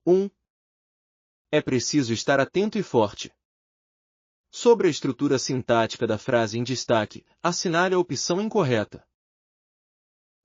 1. É preciso estar atento e forte. Sobre a estrutura sintática da frase em destaque, assinale a opção incorreta.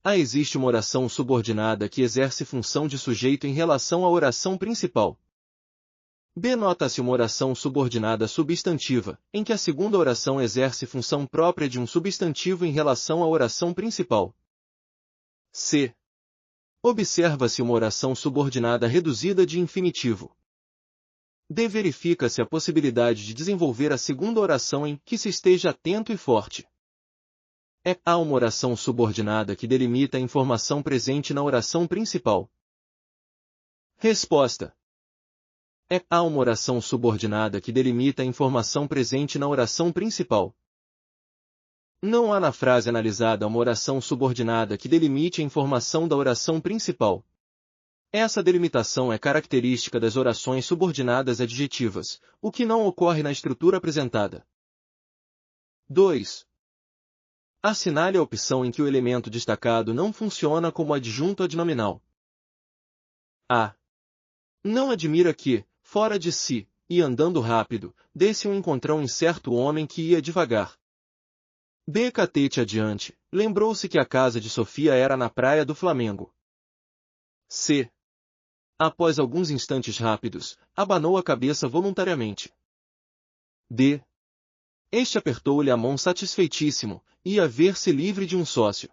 A. Existe uma oração subordinada que exerce função de sujeito em relação à oração principal. B. Nota-se uma oração subordinada substantiva, em que a segunda oração exerce função própria de um substantivo em relação à oração principal. C. Observa-se uma oração subordinada reduzida de infinitivo. D. Verifica-se a possibilidade de desenvolver a segunda oração em que se esteja atento e forte. E. Há uma oração subordinada que delimita a informação presente na oração principal. Resposta. E. Há uma oração subordinada que delimita a informação presente na oração principal. Não há na frase analisada uma oração subordinada que delimite a informação da oração principal. Essa delimitação é característica das orações subordinadas adjetivas, o que não ocorre na estrutura apresentada. 2. Assinale a opção em que o elemento destacado não funciona como adjunto adnominal. A. Não admira que, fora de si, e andando rápido, desse um encontrão em certo homem que ia devagar. B. Catete adiante, lembrou-se que a casa de Sofia era na praia do Flamengo. C. Após alguns instantes rápidos, abanou a cabeça voluntariamente. D. Este apertou-lhe a mão satisfeitíssimo, ia ver-se livre de um sócio.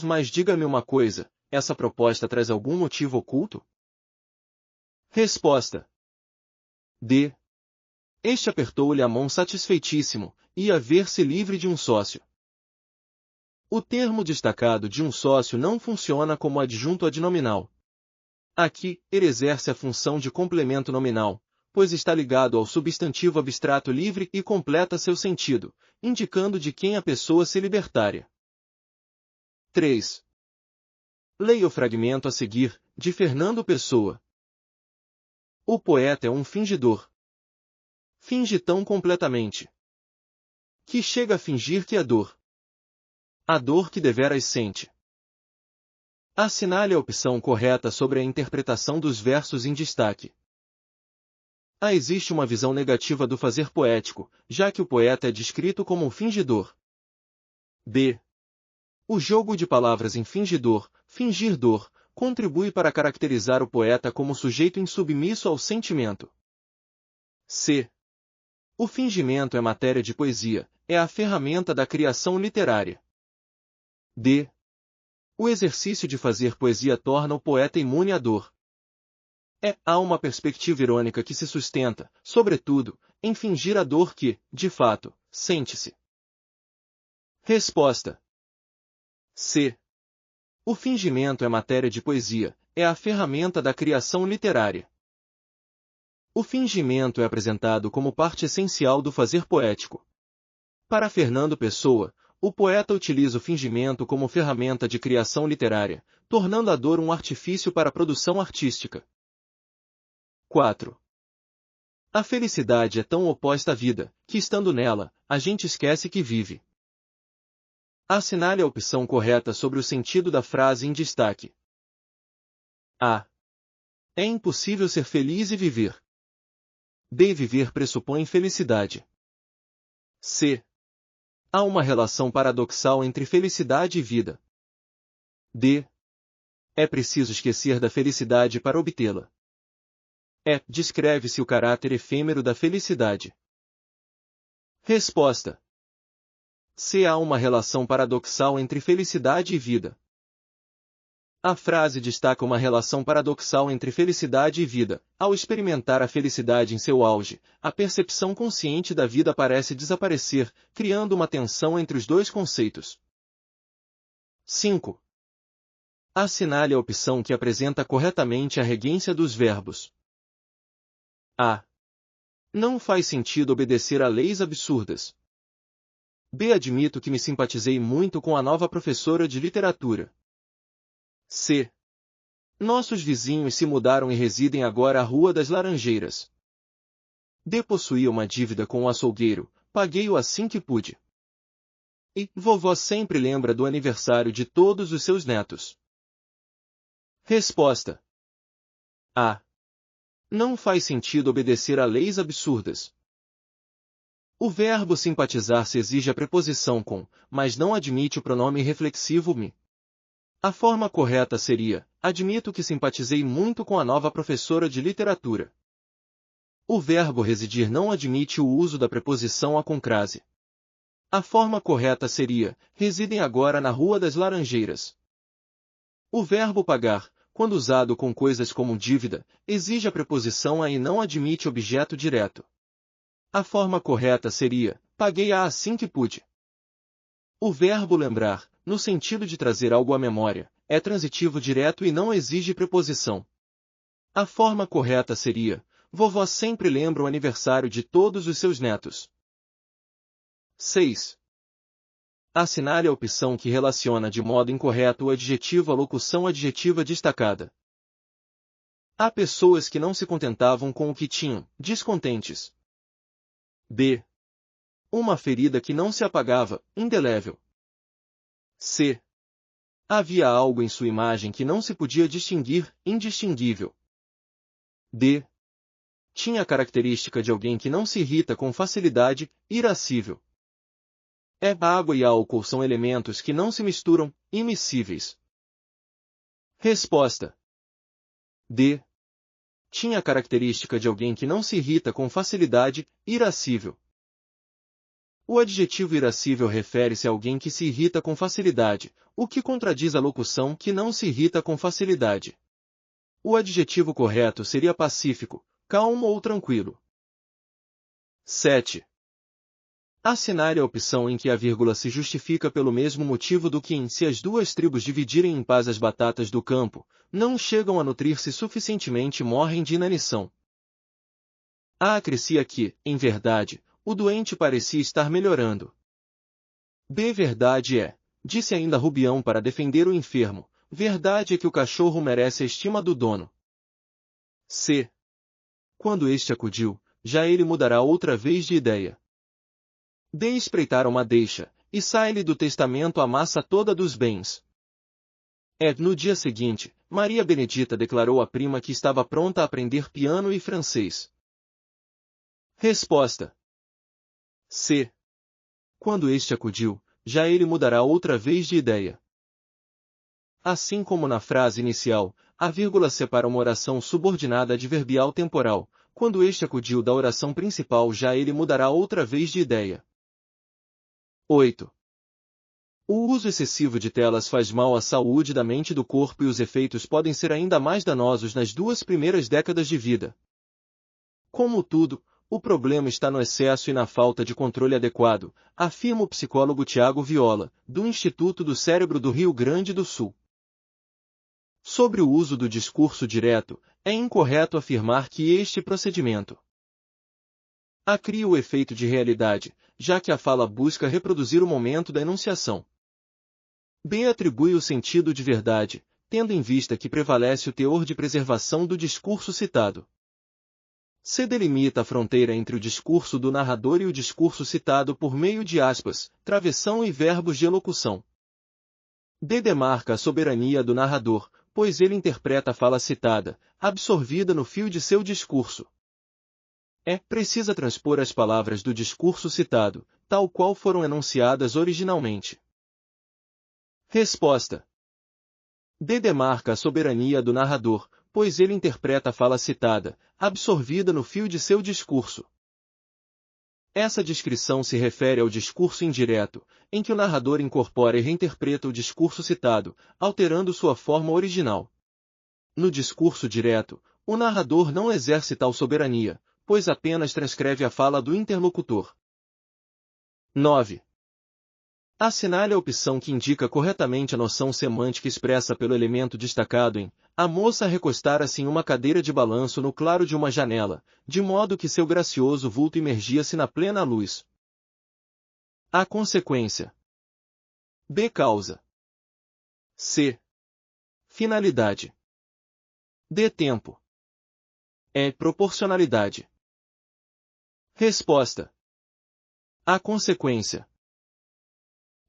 Mas diga-me uma coisa, essa proposta traz algum motivo oculto? Resposta. D. Este apertou-lhe a mão satisfeitíssimo, ia ver-se livre de um sócio. O termo destacado de um sócio não funciona como adjunto adnominal. Aqui, ele exerce a função de complemento nominal, pois está ligado ao substantivo abstrato livre e completa seu sentido, indicando de quem a pessoa se libertária. 3. Leia o fragmento a seguir, de Fernando Pessoa. O poeta é um fingidor. Finge tão completamente que chega a fingir que é dor. A dor que deveras sente. Assinale a opção correta sobre a interpretação dos versos em destaque. A. Existe uma visão negativa do fazer poético, já que o poeta é descrito como um fingidor. B. O jogo de palavras em fingidor, fingir dor, contribui para caracterizar o poeta como sujeito insubmisso ao sentimento. C. O fingimento é matéria de poesia, é a ferramenta da criação literária. D. O exercício de fazer poesia torna o poeta imune à dor. Há uma perspectiva irônica que se sustenta, sobretudo, em fingir a dor que, de fato, sente-se. Resposta. C. O fingimento é matéria de poesia, é a ferramenta da criação literária. O fingimento é apresentado como parte essencial do fazer poético. Para Fernando Pessoa, o poeta utiliza o fingimento como ferramenta de criação literária, tornando a dor um artifício para a produção artística. 4. A felicidade é tão oposta à vida, que estando nela, a gente esquece que vive. Assinale a opção correta sobre o sentido da frase em destaque. A. É impossível ser feliz e viver. B. Viver pressupõe felicidade. C. Há uma relação paradoxal entre felicidade e vida. D. É preciso esquecer da felicidade para obtê-la. E. Descreve-se o caráter efêmero da felicidade. Resposta. C. Há uma relação paradoxal entre felicidade e vida. A frase destaca uma relação paradoxal entre felicidade e vida. Ao experimentar a felicidade em seu auge, a percepção consciente da vida parece desaparecer, criando uma tensão entre os dois conceitos. 5. Assinale a opção que apresenta corretamente a regência dos verbos. A. Não faz sentido obedecer a leis absurdas. B. Admito que me simpatizei muito com a nova professora de literatura. C. Nossos vizinhos se mudaram e residem agora à Rua das Laranjeiras. D. Possuía uma dívida com o açougueiro, paguei-o assim que pude. E. Vovó sempre lembra do aniversário de todos os seus netos. Resposta. A. Não faz sentido obedecer a leis absurdas. O verbo simpatizar-se exige a preposição com, mas não admite o pronome reflexivo me. A forma correta seria: admito que simpatizei muito com a nova professora de literatura. O verbo residir não admite o uso da preposição a com crase. A forma correta seria: residem agora na Rua das Laranjeiras. O verbo pagar, quando usado com coisas como dívida, exige a preposição a e não admite objeto direto. A forma correta seria: paguei-a assim que pude. O verbo lembrar, no sentido de trazer algo à memória, é transitivo direto e não exige preposição. A forma correta seria: vovó sempre lembra o aniversário de todos os seus netos. 6. Assinale a opção que relaciona de modo incorreto o adjetivo à locução adjetiva destacada. Há pessoas que não se contentavam com o que tinham, descontentes. B. Uma ferida que não se apagava, indelével. C. Havia algo em sua imagem que não se podia distinguir, indistinguível. D. Tinha a característica de alguém que não se irrita com facilidade, irascível. Água e álcool são elementos que não se misturam, immiscíveis. Resposta. D. Tinha a característica de alguém que não se irrita com facilidade, irascível. O adjetivo irascível refere-se a alguém que se irrita com facilidade, o que contradiz a locução que não se irrita com facilidade. O adjetivo correto seria pacífico, calmo ou tranquilo. 7. Assinale a opção em que a vírgula se justifica pelo mesmo motivo do que em se as duas tribos dividirem em paz as batatas do campo, não chegam a nutrir-se suficientemente e morrem de inanição. A acrescia que, em verdade, o doente parecia estar melhorando. B. Verdade é, disse ainda Rubião para defender o enfermo, verdade é que o cachorro merece a estima do dono. C. Quando este acudiu, já ele mudará outra vez de ideia. D. Espreitar uma deixa, e sai-lhe do testamento a massa toda dos bens. No dia seguinte, Maria Benedita declarou à prima que estava pronta a aprender piano e francês. Resposta. C. Quando este acudiu, já ele mudará outra vez de ideia. Assim como na frase inicial, a vírgula separa uma oração subordinada adverbial temporal. Quando este acudiu da oração principal, já ele mudará outra vez de ideia. 8. O uso excessivo de telas faz mal à saúde da mente e do corpo e os efeitos podem ser ainda mais danosos nas 2 primeiras décadas de vida. Como tudo, o problema está no excesso e na falta de controle adequado, afirma o psicólogo Tiago Viola, do Instituto do Cérebro do Rio Grande do Sul. Sobre o uso do discurso direto, é incorreto afirmar que este procedimento A cria o efeito de realidade, já que a fala busca reproduzir o momento da enunciação. B. Atribui o sentido de verdade, tendo em vista que prevalece o teor de preservação do discurso citado. C. Delimita a fronteira entre o discurso do narrador e o discurso citado por meio de aspas, travessão e verbos de elocução. D. Demarca a soberania do narrador, pois ele interpreta a fala citada, absorvida no fio de seu discurso. Precisa transpor as palavras do discurso citado, tal qual foram enunciadas originalmente. Resposta. D. Demarca a soberania do narrador, pois ele interpreta a fala citada, absorvida no fio de seu discurso. Essa descrição se refere ao discurso indireto, em que o narrador incorpora e reinterpreta o discurso citado, alterando sua forma original. No discurso direto, o narrador não exerce tal soberania, pois apenas transcreve a fala do interlocutor. 9. Assinale a opção que indica corretamente a noção semântica expressa pelo elemento destacado em a moça recostara-se em uma cadeira de balanço no claro de uma janela, de modo que seu gracioso vulto imergia-se na plena luz. A consequência. B. Causa. C. Finalidade. D. Tempo. Proporcionalidade. Resposta. A consequência.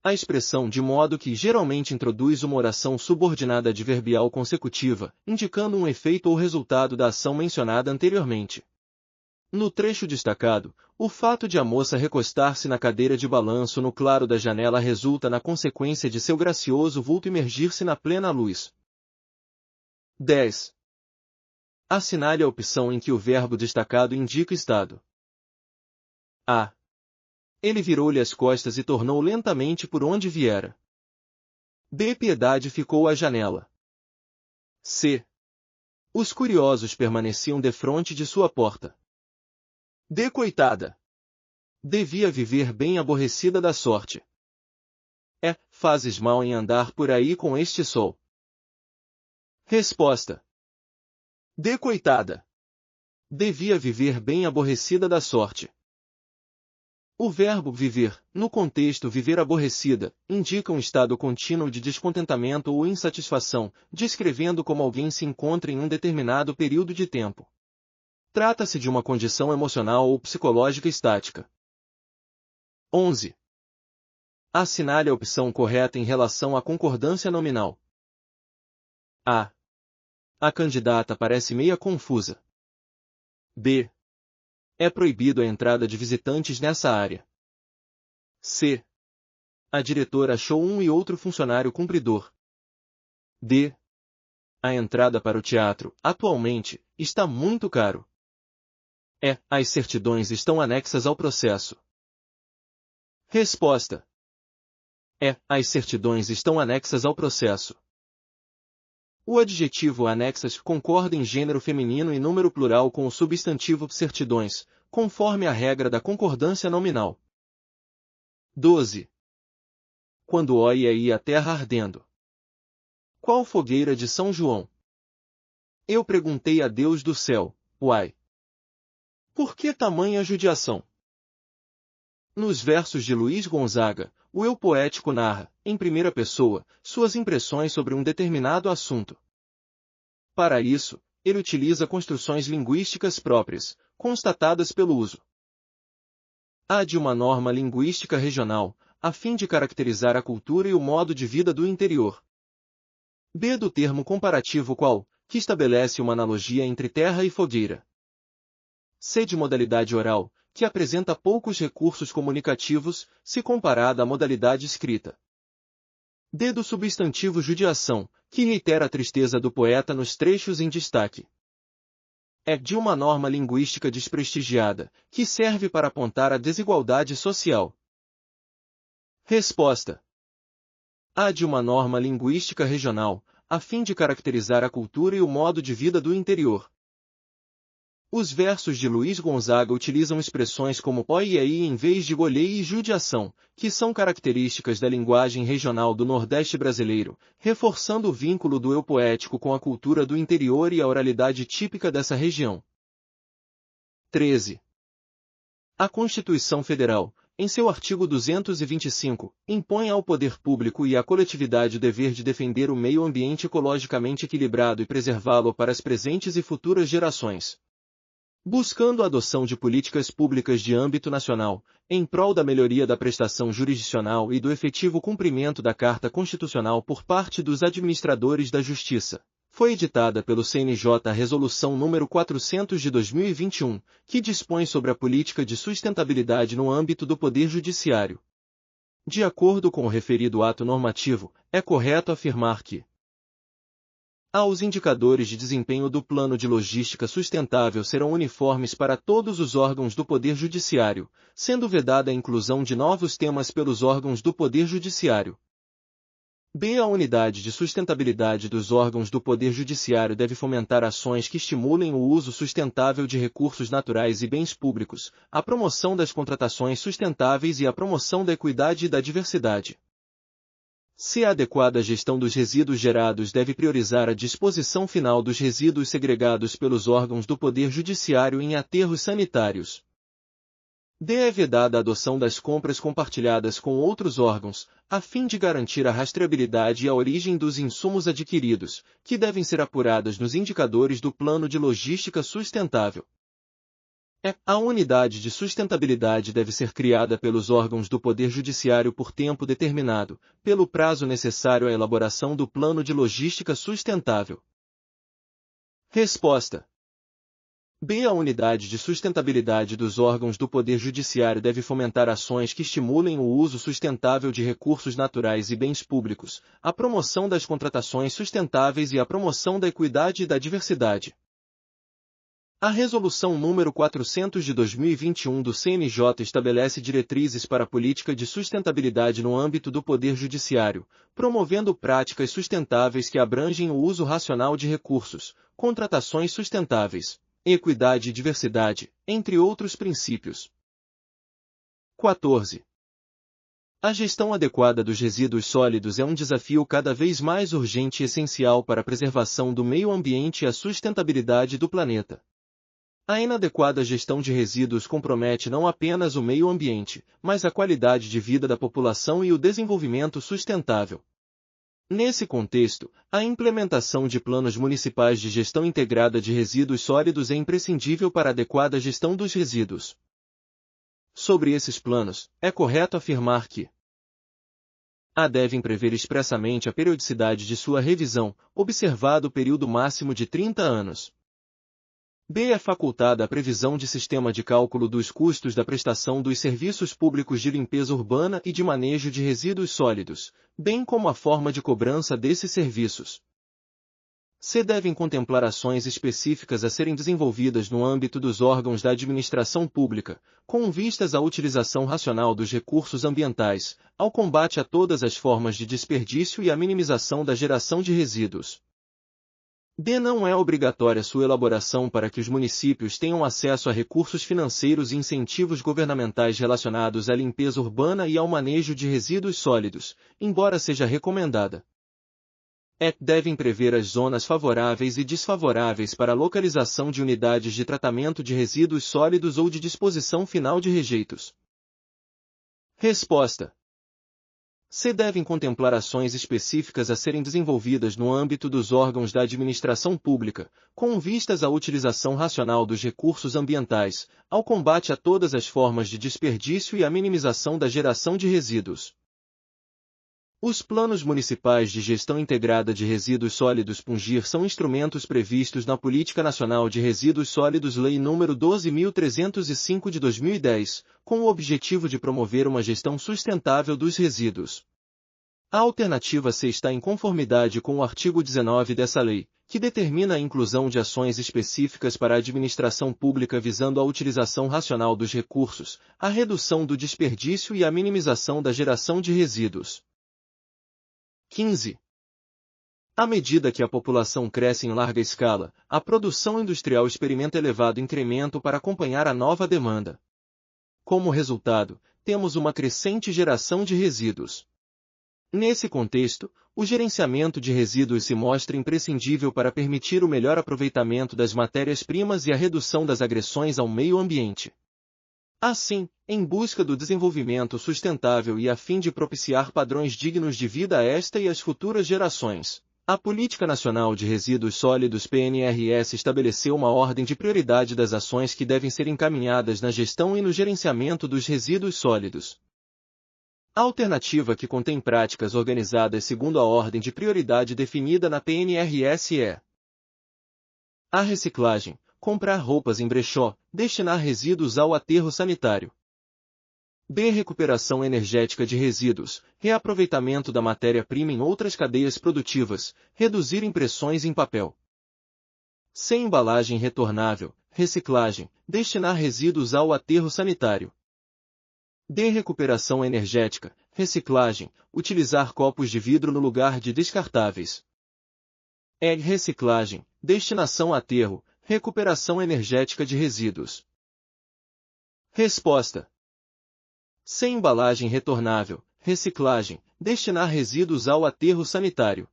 A expressão de modo que geralmente introduz uma oração subordinada adverbial consecutiva, indicando um efeito ou resultado da ação mencionada anteriormente. No trecho destacado, o fato de a moça recostar-se na cadeira de balanço no claro da janela resulta na consequência de seu gracioso vulto imergir-se na plena luz. 10. Assinale a opção em que o verbo destacado indica estado. A. Ele virou-lhe as costas e tornou lentamente por onde viera. B. Piedade ficou à janela. C. Os curiosos permaneciam defronte de sua porta. D. Coitada. Devia viver bem aborrecida da sorte. E. Fazes mal em andar por aí com este sol. Resposta. D. Coitada. Devia viver bem aborrecida da sorte. O verbo viver, no contexto viver aborrecida, indica um estado contínuo de descontentamento ou insatisfação, descrevendo como alguém se encontra em um determinado período de tempo. Trata-se de uma condição emocional ou psicológica estática. 11. Assinale a opção correta em relação à concordância nominal. A. A candidata parece meia confusa. B. É proibido a entrada de visitantes nessa área. C. A diretora achou um e outro funcionário cumpridor. D. A entrada para o teatro, atualmente, está muito caro. E. As certidões estão anexas ao processo. Resposta. E. As certidões estão anexas ao processo. O adjetivo anexas concorda em gênero feminino e número plural com o substantivo certidões, conforme a regra da concordância nominal. 12. Quando olha aí a terra ardendo. Qual fogueira de São João? Eu perguntei a Deus do céu, uai! Por que tamanha judiação? Nos versos de Luís Gonzaga, o eu poético narra, em primeira pessoa, suas impressões sobre um determinado assunto. Para isso, ele utiliza construções linguísticas próprias, constatadas pelo uso. A de uma norma linguística regional, a fim de caracterizar a cultura e o modo de vida do interior. B do termo comparativo qual, que estabelece uma analogia entre terra e fogueira. C de modalidade oral, que apresenta poucos recursos comunicativos, se comparada à modalidade escrita. D do substantivo judiação, que reitera a tristeza do poeta nos trechos em destaque. É de uma norma linguística desprestigiada, que serve para apontar a desigualdade social. Resposta. A de uma norma linguística regional, a fim de caracterizar a cultura e o modo de vida do interior. Os versos de Luís Gonzaga utilizam expressões como pó e aí em vez de golhei e judiação, que são características da linguagem regional do Nordeste brasileiro, reforçando o vínculo do eu poético com a cultura do interior e a oralidade típica dessa região. 13. A Constituição Federal, em seu artigo 225, impõe ao poder público e à coletividade o dever de defender o meio ambiente ecologicamente equilibrado e preservá-lo para as presentes e futuras gerações. Buscando a adoção de políticas públicas de âmbito nacional, em prol da melhoria da prestação jurisdicional e do efetivo cumprimento da Carta Constitucional por parte dos administradores da Justiça, foi editada pelo CNJ a Resolução nº 400 de 2021, que dispõe sobre a política de sustentabilidade no âmbito do Poder Judiciário. De acordo com o referido ato normativo, é correto afirmar que os indicadores de desempenho do Plano de Logística Sustentável serão uniformes para todos os órgãos do Poder Judiciário, sendo vedada a inclusão de novos temas pelos órgãos do Poder Judiciário. B. A unidade de sustentabilidade dos órgãos do Poder Judiciário deve fomentar ações que estimulem o uso sustentável de recursos naturais e bens públicos, a promoção das contratações sustentáveis e a promoção da equidade e da diversidade. Se a adequada gestão dos resíduos gerados deve priorizar a disposição final dos resíduos segregados pelos órgãos do Poder Judiciário em aterros sanitários. D. É vedada a adoção das compras compartilhadas com outros órgãos, a fim de garantir a rastreabilidade e a origem dos insumos adquiridos, que devem ser apuradas nos indicadores do Plano de Logística Sustentável. A unidade de sustentabilidade deve ser criada pelos órgãos do Poder Judiciário por tempo determinado, pelo prazo necessário à elaboração do Plano de Logística Sustentável. Resposta: B. A unidade de sustentabilidade dos órgãos do Poder Judiciário deve fomentar ações que estimulem o uso sustentável de recursos naturais e bens públicos, a promoção das contratações sustentáveis e a promoção da equidade e da diversidade. A Resolução nº 400 de 2021 do CNJ estabelece diretrizes para a política de sustentabilidade no âmbito do Poder Judiciário, promovendo práticas sustentáveis que abrangem o uso racional de recursos, contratações sustentáveis, equidade e diversidade, entre outros princípios. 14. A gestão adequada dos resíduos sólidos é um desafio cada vez mais urgente e essencial para a preservação do meio ambiente e a sustentabilidade do planeta. A inadequada gestão de resíduos compromete não apenas o meio ambiente, mas a qualidade de vida da população e o desenvolvimento sustentável. Nesse contexto, a implementação de planos municipais de gestão integrada de resíduos sólidos é imprescindível para a adequada gestão dos resíduos. Sobre esses planos, é correto afirmar que A. Devem prever expressamente a periodicidade de sua revisão, observado o período máximo de 30 anos. B. É facultada a previsão de sistema de cálculo dos custos da prestação dos serviços públicos de limpeza urbana e de manejo de resíduos sólidos, bem como a forma de cobrança desses serviços. C. Devem contemplar ações específicas a serem desenvolvidas no âmbito dos órgãos da administração pública, com vistas à utilização racional dos recursos ambientais, ao combate a todas as formas de desperdício e à minimização da geração de resíduos. D. Não é obrigatória sua elaboração para que os municípios tenham acesso a recursos financeiros e incentivos governamentais relacionados à limpeza urbana e ao manejo de resíduos sólidos, embora seja recomendada. E. Devem prever as zonas favoráveis e desfavoráveis para a localização de unidades de tratamento de resíduos sólidos ou de disposição final de rejeitos. Resposta: C. Devem contemplar ações específicas a serem desenvolvidas no âmbito dos órgãos da administração pública, com vistas à utilização racional dos recursos ambientais, ao combate a todas as formas de desperdício e à minimização da geração de resíduos. Os planos municipais de gestão integrada de resíduos sólidos (PUNGIR) são instrumentos previstos na Política Nacional de Resíduos Sólidos Lei nº 12.305 de 2010, com o objetivo de promover uma gestão sustentável dos resíduos. A alternativa C está em conformidade com o artigo 19 dessa lei, que determina a inclusão de ações específicas para a administração pública visando a utilização racional dos recursos, a redução do desperdício e a minimização da geração de resíduos. 15. À medida que a população cresce em larga escala, a produção industrial experimenta elevado incremento para acompanhar a nova demanda. Como resultado, temos uma crescente geração de resíduos. Nesse contexto, o gerenciamento de resíduos se mostra imprescindível para permitir o melhor aproveitamento das matérias-primas e a redução das agressões ao meio ambiente. Assim, em busca do desenvolvimento sustentável e a fim de propiciar padrões dignos de vida a esta e as futuras gerações, a Política Nacional de Resíduos Sólidos (PNRS) estabeleceu uma ordem de prioridade das ações que devem ser encaminhadas na gestão e no gerenciamento dos resíduos sólidos. A alternativa que contém práticas organizadas segundo a ordem de prioridade definida na PNRS é: A. Reciclagem. Comprar roupas em brechó, destinar resíduos ao aterro sanitário. B. Recuperação energética de resíduos, reaproveitamento da matéria-prima em outras cadeias produtivas, reduzir impressões em papel. C. Embalagem retornável, reciclagem, destinar resíduos ao aterro sanitário. D. Recuperação energética, reciclagem, utilizar copos de vidro no lugar de descartáveis. E. Reciclagem, destinação a aterro, recuperação energética de resíduos. Resposta: C. Embalagem retornável, reciclagem, destinar resíduos ao aterro sanitário.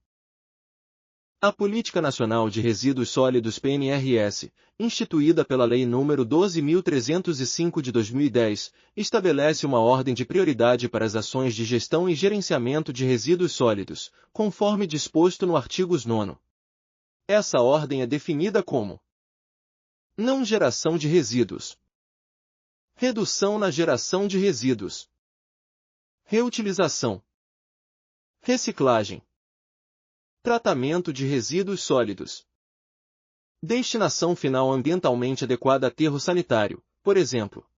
A Política Nacional de Resíduos Sólidos (PNRS), instituída pela Lei nº 12.305 de 2010, estabelece uma ordem de prioridade para as ações de gestão e gerenciamento de resíduos sólidos, conforme disposto no artigo 9. Essa ordem é definida como não geração de resíduos. Redução na geração de resíduos. Reutilização. Reciclagem. Tratamento de resíduos sólidos. Destinação final ambientalmente adequada a aterro sanitário, por exemplo.